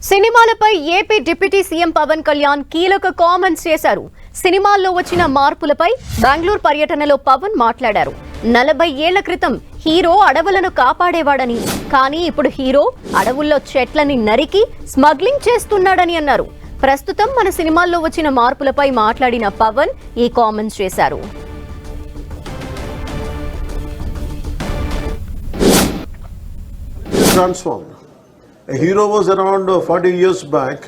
సినిమాలపై AP deputy CM Pawan Kalyan కీలక comments చేశారు. సినిమాల్లో వచ్చిన మార్పులపై బెంగళూరు పర్యటనలో పవన్ మాట్లాడారు. 40 ఏళ్ల క్రితం హీరో అడవులను కాపాడేవాడని, కానీ ఇప్పుడు హీరో అడవుల్లో చెట్లని నరికి స్మగ్లింగ్ చేస్తున్నాడని అన్నారు. ప్రస్తుతం మన సినిమాల్లో వచ్చిన మార్పులపై మాట్లాడిన పవన్ ఈ కామెంట్స్ చేశారు. Transformed. A hero was around 40 years back.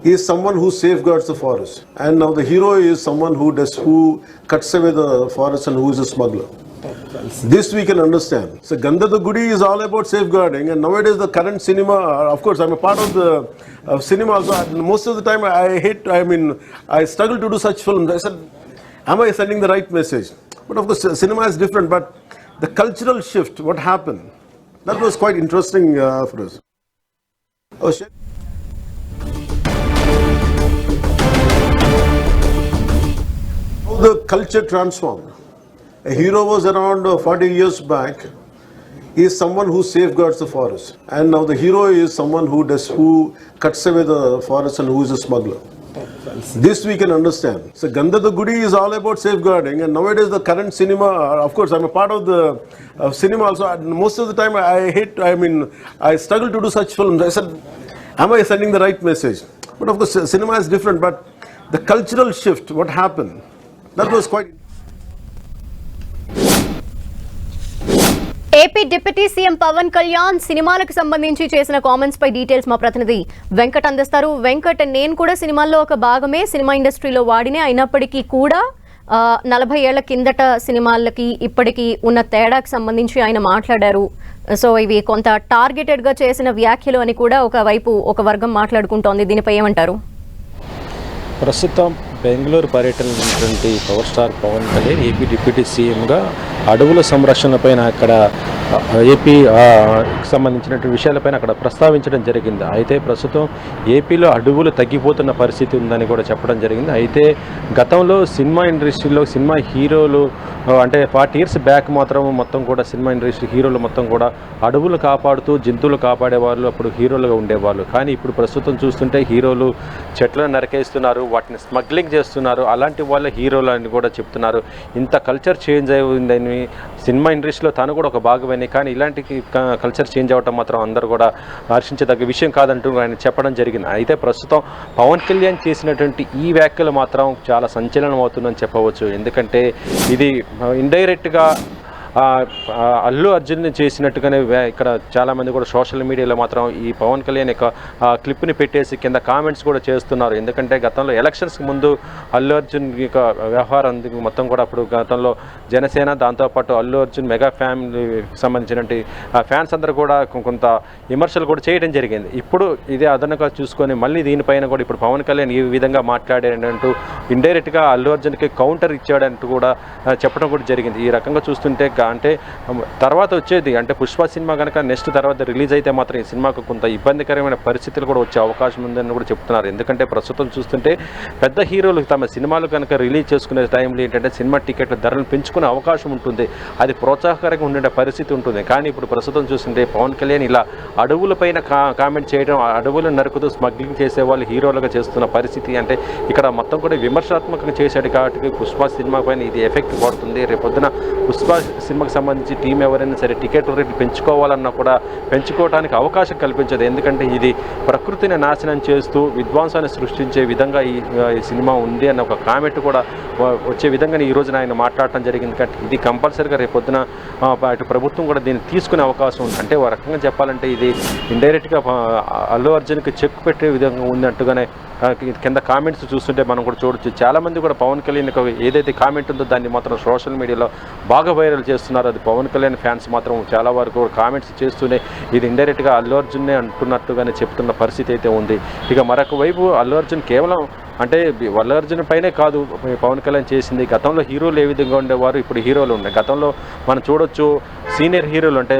He is someone who safeguards the forest, and now the hero is someone who cuts away the forest and who is a smuggler. This we can understand. So Gandhada Gudi is all about safeguarding, and nowadays the current cinema, of course I'm a part of the cinema also. Most of the time I struggle to do such films. I said, am I sending the right message? But of course cinema is different, but the cultural shift, what happened, that was quite interesting for us. How the culture transformed. A hero was around 40 years back. He is someone who safeguards the forest, and now the hero is someone who cuts away the forest and who is a smuggler. This we can understand. So Gandhada Gudi is all about safeguarding, and nowadays the current cinema, of course I'm a part of the cinema also. Most of the time I struggle to do such films. I said, am I sending the right message? But of course cinema is different, but the cultural shift, what happened, that was quite. AP deputy CM Pawan Kalyan సినిమాలకు సంబంధించి చేసిన comments పై details మా ప్రతినిధి వెంకట్ అందిస్తారు. వెంకట్, నేను కూడా సినిమాల్లో ఒక భాగమే, సినిమా ఇండస్ట్రీలో వాడినే, అయినప్పటికీ కూడా 40 ఏళ్ల కిందట సినిమాలకి ఇప్పటికీ ఉన్న తేడాకి సంబంధించి ఆయన మాట్లాడారు. సో ఇవి కొంత టార్గెటెడ్గా చేసిన వ్యాఖ్యలు అని కూడా ఒక వర్గం మాట్లాడుకుంటోంది. దీనిపై ఏమంటారు? ప్రస్తుతం బెంగళూరు పర్యటనటువంటి power star Pawan Kalyan AP deputy సీఎంగా అడవుల సంరక్షణపైన అక్కడ ఏపీ సంబంధించినటువంటి విషయాలపైన అక్కడ ప్రస్తావించడం జరిగింది. అయితే ప్రస్తుతం ఏపీలో అడవులు తగ్గిపోతున్న పరిస్థితి ఉందని కూడా చెప్పడం జరిగింది. అయితే గతంలో సినిమా ఇండస్ట్రీలో సినిమా హీరోలు అంటే 40 years బ్యాక్ మొత్తం కూడా సినిమా ఇండస్ట్రీ హీరోలు మొత్తం కూడా అడవులు కాపాడుతూ జంతువులు కాపాడేవాళ్ళు, అప్పుడు హీరోలుగా ఉండేవాళ్ళు. కానీ ఇప్పుడు ప్రస్తుతం చూస్తుంటే హీరోలు చెట్లను నరికేస్తున్నారు, వాటిని స్మగ్లింగ్ చేస్తున్నారు. అలాంటి వాళ్ళ హీరోలు అని కూడా చెప్తున్నారు. ఇంత కల్చర్ చేంజ్ అయిందని సినిమా ఇండస్ట్రీలో తను కూడా ఒక భాగమని, కానీ ఇలాంటి కల్చర్ చేంజ్ అవ్వటం మాత్రం అందరూ కూడా హర్షించదగ్గ విషయం కాదంటూ ఆయన చెప్పడం జరిగింది. అయితే ప్రస్తుతం పవన్ కళ్యాణ్ చేసినటువంటి ఈ వ్యాఖ్యలు మాత్రం చాలా సంచలనం అవుతుందని చెప్పవచ్చు. ఎందుకంటే ఇది ఇండైరెక్ట్గా అల్లు అర్జున్ చేసినట్టుగానే ఇక్కడ చాలామంది కూడా సోషల్ మీడియాలో మాత్రం ఈ పవన్ కళ్యాణ్ యొక్క క్లిప్ని పెట్టేసి కింద కామెంట్స్ కూడా చేస్తున్నారు. ఎందుకంటే గతంలో ఎలక్షన్స్కి ముందు అల్లు అర్జున్ యొక్క వ్యవహారం మొత్తం కూడా అప్పుడు గతంలో జనసేన, దాంతోపాటు అల్లు అర్జున్ మెగా ఫ్యామిలీకి సంబంధించినటువంటి ఫ్యాన్స్ అందరూ కూడా కొంత విమర్శలు కూడా చేయడం జరిగింది. ఇప్పుడు ఇదే అదనంగా చూసుకొని మళ్ళీ దీనిపైన కూడా ఇప్పుడు పవన్ కళ్యాణ్ ఈ విధంగా మాట్లాడాడంటూ ఇండైరెక్ట్గా అల్లు అర్జున్కి కౌంటర్ ఇచ్చాడంటూ కూడా చెప్పడం కూడా జరిగింది. ఈ రకంగా చూస్తుంటే అంటే తర్వాత వచ్చేది అంటే పుష్ప సినిమా కనుక నెక్స్ట్ తర్వాత రిలీజ్ అయితే మాత్రం ఈ సినిమాకు కొంత ఇబ్బందికరమైన పరిస్థితులు కూడా వచ్చే అవకాశం ఉందని కూడా చెప్తున్నారు. ఎందుకంటే ప్రస్తుతం చూస్తుంటే పెద్ద హీరోలు తమ సినిమాలు కనుక రిలీజ్ చేసుకునే టైంలో ఏంటంటే సినిమా టికెట్ల ధరలు పెంచుకునే అవకాశం ఉంటుంది, అది ప్రోత్సాహకరంగా ఉండే పరిస్థితి ఉంటుంది. కానీ ఇప్పుడు ప్రస్తుతం చూస్తుంటే పవన్ కళ్యాణ్ ఇలా అడవులపైన కామెంట్ చేయడం, అడవులను నరుకుతూ స్మగ్లింగ్ చేసే వాళ్ళు హీరోలుగా చేస్తున్న పరిస్థితి అంటే ఇక్కడ మొత్తం కూడా విమర్శాత్మకంగా చేశాడు. కాబట్టి పుష్ప సినిమా పైన ఇది ఎఫెక్ట్ పడుతుంది. రేపొద్దున పుష్ప సినిమాకి సంబంధించి టీం ఎవరైనా సరే టికెట్ రేట్లు పెంచుకోవాలన్నా కూడా పెంచుకోవడానికి అవకాశం కల్పించదు. ఎందుకంటే ఇది ప్రకృతిని నాశనం చేస్తూ విధ్వంసాన్ని సృష్టించే విధంగా ఈ సినిమా ఉంది అన్న ఒక కామెంట్ కూడా వచ్చే విధంగా ఈ రోజున ఆయన మాట్లాడటం జరిగింది. కాబట్టి ఇది కంపల్సరీగా రేపొద్దున అటు ప్రభుత్వం కూడా దీన్ని తీసుకునే అవకాశం ఉంది. అంటే ఒక రకంగా చెప్పాలంటే ఇది ఇండైరెక్ట్గా అల్లు అర్జున్కి చెక్ పెట్టే విధంగా ఉన్నట్టుగానే కింద కామెంట్స్ చూస్తుంటే మనం కూడా చూడొచ్చు. చాలామంది కూడా పవన్ కళ్యాణ్ ఏదైతే కామెంట్ ఉందో దాన్ని మాత్రం సోషల్ మీడియాలో బాగా వైరల్ చేస్తున్నారు. అది పవన్ కళ్యాణ్ ఫ్యాన్స్ మాత్రం చాలా వరకు కామెంట్స్ చేస్తూనే ఇది ఇండైరెక్ట్గా అల్లు అర్జున్నే అంటున్నట్టుగానే చెప్తున్న పరిస్థితి అయితే ఉంది. ఇక మరొక వైపు అల్లు అర్జున్ కేవలం అంటే అల్లు అర్జున్ పైనే కాదు పవన్ కళ్యాణ్ చేసింది. గతంలో హీరోలు ఏ విధంగా ఉండేవారు, ఇప్పుడు హీరోలు ఉన్నాయి. గతంలో మనం చూడొచ్చు సీనియర్ హీరోలు అంటే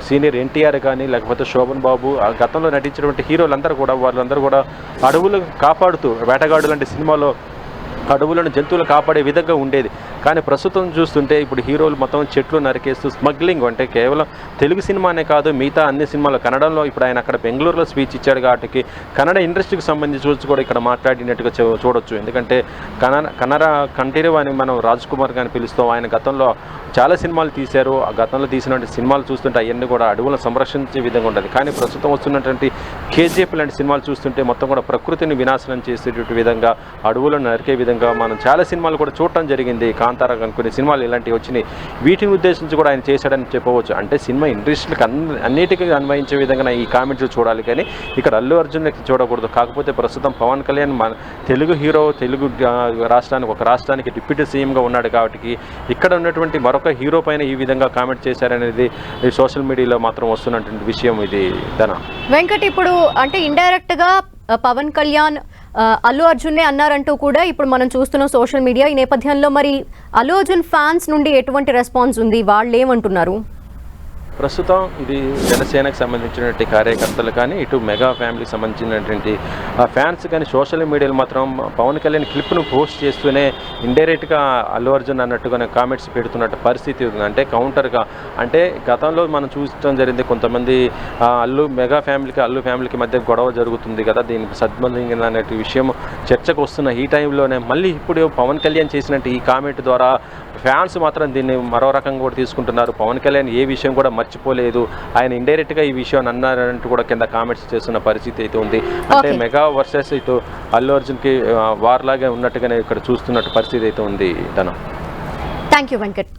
సీనియర్ ఎన్టీఆర్ కానీ లేకపోతే శోభన్ బాబు, గతంలో నటించినటువంటి హీరోలందరూ కూడా వాళ్ళందరూ కూడా అడవులు కాపాడుతూ వేటగాడు లాంటి సినిమాలో అడవులను జంతువులు కాపాడే విధంగా ఉండేది. కానీ ప్రస్తుతం చూస్తుంటే ఇప్పుడు హీరోలు మొత్తం చెట్లు నరికేస్తూ స్మగ్లింగ్, అంటే కేవలం తెలుగు సినిమానే కాదు మిగతా అన్ని సినిమాలు, కన్నడంలో ఇప్పుడు ఆయన అక్కడ బెంగళూరులో స్పీచ్ ఇచ్చాడు కాబట్టి కన్నడ ఇండస్ట్రీకి సంబంధించి కూడా ఇక్కడ మాట్లాడినట్టుగా చూడొచ్చు. ఎందుకంటే కన్నడ కంఠీరవ అని మనం రాజ్ కుమార్ గారిని పిలుస్తాం. ఆయన గతంలో చాలా సినిమాలు తీశారు. ఆ గతంలో తీసినటువంటి సినిమాలు చూస్తుంటే అవన్నీ కూడా అడవులను సంరక్షించే విధంగా ఉంటుంది. కానీ ప్రస్తుతం వస్తున్నటువంటి కేజీఎఫ్ లాంటి సినిమాలు చూస్తుంటే మొత్తం కూడా ప్రకృతిని వినాశనం చేసేటువంటి విధంగా, అడవులను నరికే విధంగా మనం చాలా సినిమాలు కూడా చూడటం జరిగింది. కాంతారా కొన్ని సినిమాలు ఇలాంటివి వచ్చినాయి. వీటిని ఉద్దేశించి కూడా ఆయన చేశాడని చెప్పవచ్చు. అంటే సినిమా ఇండస్ట్రీకి అన్నిటికీ అన్వయించే విధంగా ఈ కామెంట్లు చూడాలి, కానీ ఇక్కడ అల్లు అర్జున్ చూడకూడదు. కాకపోతే ప్రస్తుతం పవన్ కళ్యాణ్ మన తెలుగు హీరో, తెలుగు రాష్ట్రానికి డిప్యూటీ సీఎంగా ఉన్నాడు కాబట్టి ఇక్కడ ఉన్నటువంటి మరొక హీరో పైన ఈ విధంగా కామెంట్ చేశారనేది సోషల్ మీడియాలో మాత్రం వస్తున్నటువంటి విషయం ఇది. వెంకట్, ఇప్పుడు అంటే ఇండైరెక్ట్ గా పవన్ కళ్యాణ్ అల్లు అర్జున్నే అన్నారంటూ కూడా ఇప్పుడు మనం చూస్తున్నాం సోషల్ మీడియా. ఈ నేపథ్యంలో మరి అల్లు అర్జున్ ఫ్యాన్స్ నుండి ఎటువంటి రెస్పాన్స్ ఉంది, వాళ్ళు ఏమంటున్నారు? ప్రస్తుతం ఇది జనసేనకు సంబంధించినటువంటి కార్యకర్తలు కానీ, ఇటు మెగా ఫ్యామిలీకి సంబంధించినటువంటి ఫ్యాన్స్ కానీ సోషల్ మీడియాలో మాత్రం పవన్ కళ్యాణ్ క్లిప్ను పోస్ట్ చేస్తూనే ఇండైరెక్ట్గా అల్లు అర్జున్ అన్నట్టుగానే కామెంట్స్ పెడుతున్నట్టు పరిస్థితి ఉంది. అంటే కౌంటర్గా, అంటే గతంలో మనం చూడటం జరిగింది, కొంతమంది మెగా ఫ్యామిలీకి అల్లు ఫ్యామిలీకి మధ్య గొడవ జరుగుతుంది కదా, దీనికి సద్బంధంగా అనే విషయం చర్చకు వస్తున్న ఈ టైంలోనే మళ్ళీ ఇప్పుడు పవన్ కళ్యాణ్ చేసినట్టు ఈ కామెంట్ ద్వారా ఫ్యాన్స్ మాత్రం దీన్ని మరో రకంగా కూడా తీసుకుంటున్నారు. పవన్ కళ్యాణ్ ఏ విషయం కూడా మర్చిపోలేదు, ఆయన ఇండైరెక్ట్గా ఈ విషయం అన్నారంటూ కూడా కింద కామెంట్స్ చేస్తున్న పరిస్థితి అయితే ఉంది. అంటే మెగా వర్సెస్ ఇటు అల్లు అర్జున్కి వార్ లాగా ఉన్నట్టుగానే ఇక్కడ చూస్తున్నట్టు పరిస్థితి అయితే ఉంది. Thank you Venkat.